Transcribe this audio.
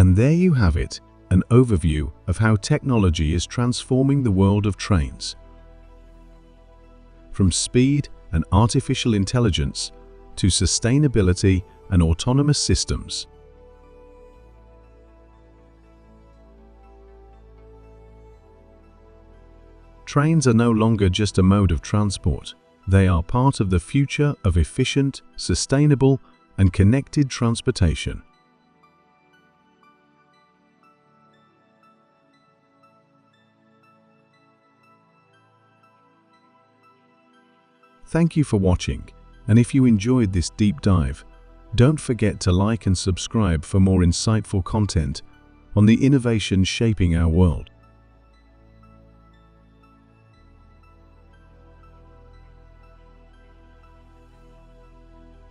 And there you have it, an overview of how technology is transforming the world of trains. From speed and artificial intelligence to sustainability and autonomous systems. Trains are no longer just a mode of transport. They are part of the future of efficient, sustainable, and connected transportation. Thank you for watching, and if you enjoyed this deep dive, don't forget to like and subscribe for more insightful content on the innovations shaping our world.